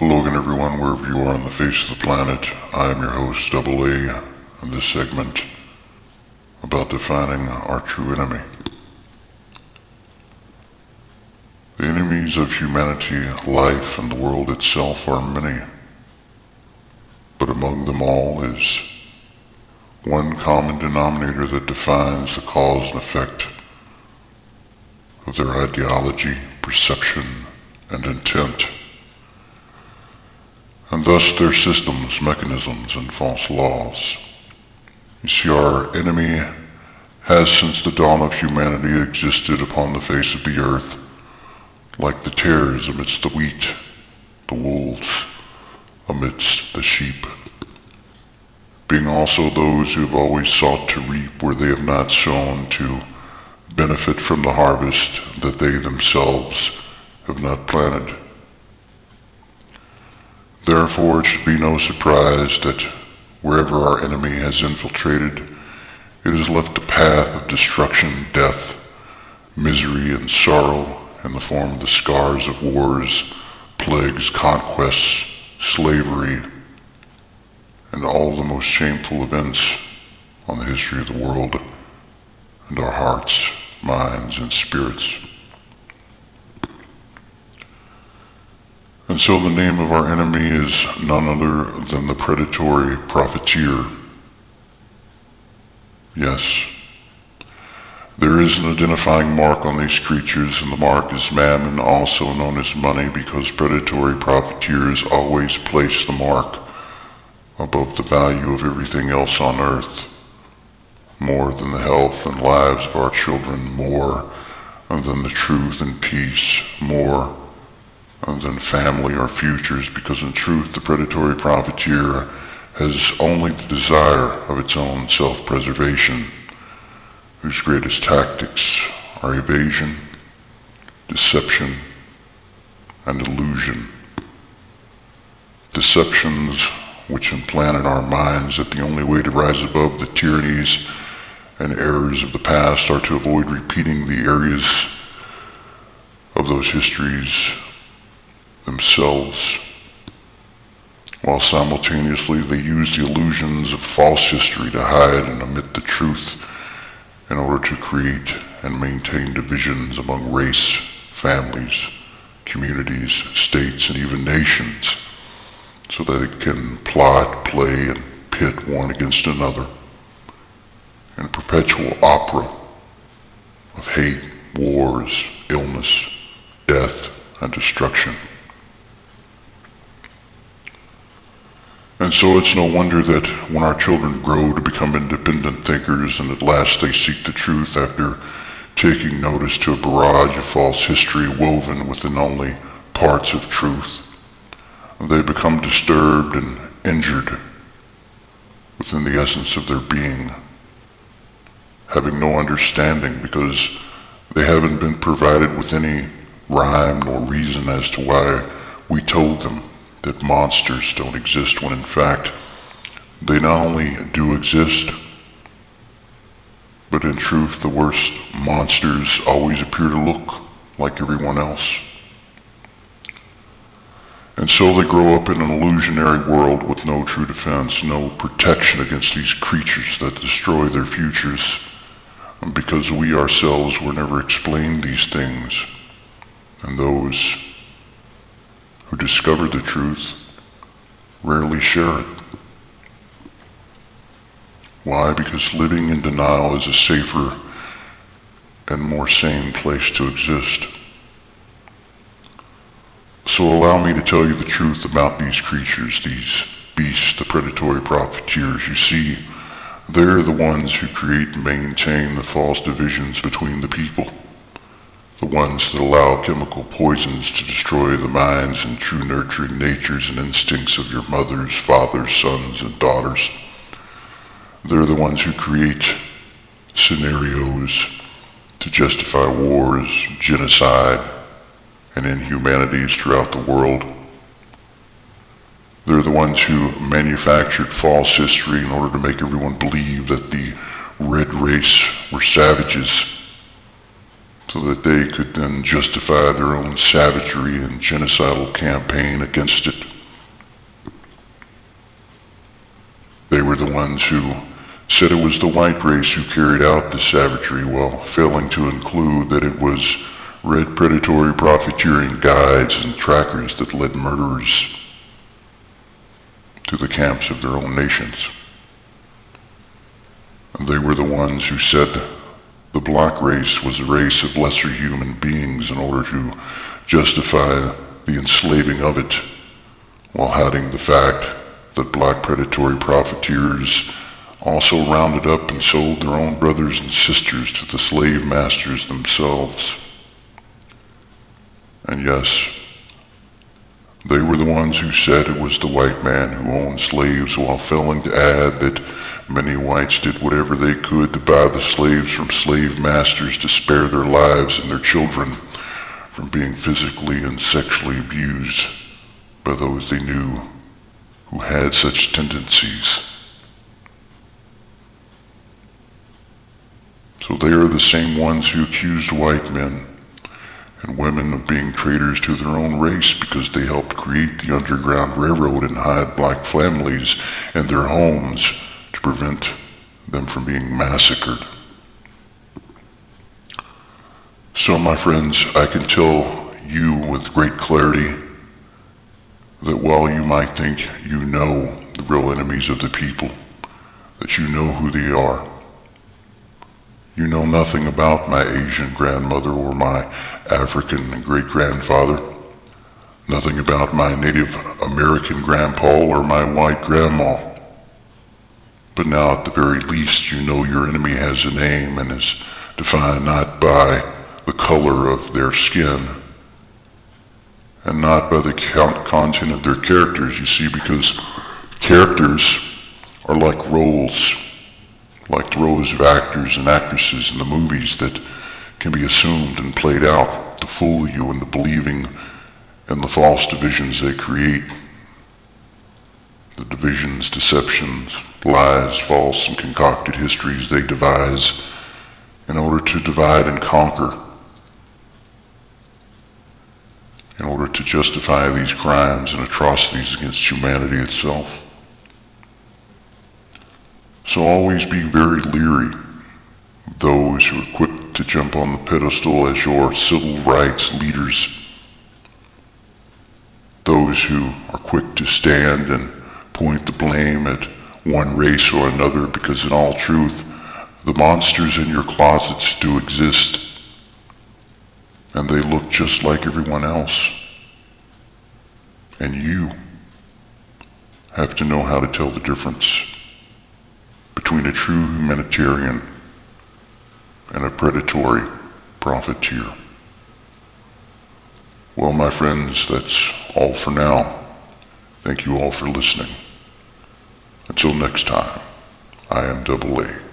Hello again everyone, wherever you are on the face of the planet. I am your host, Double A, in this segment about defining our true enemy. The enemies of humanity, life, and the world itself are many, but among them all is one common denominator that defines the cause and effect of their ideology, perception, and intent, and thus their systems, mechanisms, and false laws. You see, our enemy has since the dawn of humanity existed upon the face of the earth like the tares amidst the wheat, the wolves amidst the sheep, being also those who have always sought to reap where they have not sown, to benefit from the harvest that they themselves have not planted. Therefore, it should be no surprise that wherever our enemy has infiltrated, it has left a path of destruction, death, misery, and sorrow in the form of the scars of wars, plagues, conquests, slavery, and all the most shameful events on the history of the world and our hearts, minds, and spirits. And so the name of our enemy is none other than the predatory profiteer. Yes, there is an identifying mark on these creatures, and the mark is mammon, also known as money, because predatory profiteers always place the mark above the value of everything else on earth, more than the health and lives of our children, more than the truth and peace, more than family or futures, because in truth the predatory profiteer has only the desire of its own self-preservation, whose greatest tactics are evasion, deception, and illusion. Deceptions which implant in our minds that the only way to rise above the tyrannies and errors of the past are to avoid repeating the areas of those histories themselves, while simultaneously they use the illusions of false history to hide and omit the truth in order to create and maintain divisions among race, families, communities, states, and even nations, so that they can plot, play, and pit one against another in a perpetual opera of hate, wars, illness, death, and destruction. And so it's no wonder that when our children grow to become independent thinkers and at last they seek the truth after taking notice to a barrage of false history woven within only parts of truth, they become disturbed and injured within the essence of their being, having no understanding because they haven't been provided with any rhyme nor reason as to why we told them that monsters don't exist, when in fact they not only do exist, but in truth the worst monsters always appear to look like everyone else. And so they grow up in an illusionary world with no true defense, no protection against these creatures that destroy their futures, because we ourselves were never explained these things, and those who discover the truth rarely share it. Why? Because living in denial is a safer and more sane place to exist. So allow me to tell you the truth about these creatures, these beasts, the predatory profiteers. You see, they're the ones who create and maintain the false divisions between the people, the ones that allow chemical poisons to destroy the minds and true nurturing natures and instincts of your mothers, fathers, sons, and daughters. They're the ones who create scenarios to justify wars, genocide, and inhumanities throughout the world. They're the ones who manufactured false history in order to make everyone believe that the red race were savages, so that they could then justify their own savagery and genocidal campaign against it. They were the ones who said it was the white race who carried out the savagery while failing to include that it was red predatory profiteering guides and trackers that led murderers to the camps of their own nations. And they were the ones who said the black race was a race of lesser human beings in order to justify the enslaving of it, while hiding the fact that black predatory profiteers also rounded up and sold their own brothers and sisters to the slave masters themselves. And yes, they were the ones who said it was the white man who owned slaves, while failing to add that many whites did whatever they could to buy the slaves from slave masters to spare their lives and their children from being physically and sexually abused by those they knew who had such tendencies. So they are the same ones who accused white men and women of being traitors to their own race because they helped create the Underground Railroad and hide black families in their homes to prevent them from being massacred. So, my friends, I can tell you with great clarity that while you might think you know the real enemies of the people, that you know who they are, you know nothing about my Asian grandmother or my African great-grandfather, nothing about my Native American grandpa or my white grandma. But now at the very least you know your enemy has a name and is defined not by the color of their skin and not by the content of their characters, you see, because characters are like roles, like the roles of actors and actresses in the movies that can be assumed and played out to fool you into believing in the false divisions they create. The divisions, deceptions, lies, false and concocted histories they devise in order to divide and conquer, in order to justify these crimes and atrocities against humanity itself. So always be very leery of those who are quick to jump on the pedestal as your civil rights leaders, those who are quick to stand and point the blame at one race or another, because in all truth, the monsters in your closets do exist, and they look just like everyone else. And you have to know how to tell the difference between a true humanitarian and a predatory profiteer. Well, my friends, that's all for now. Thank you all for listening. Until next time, I am AA.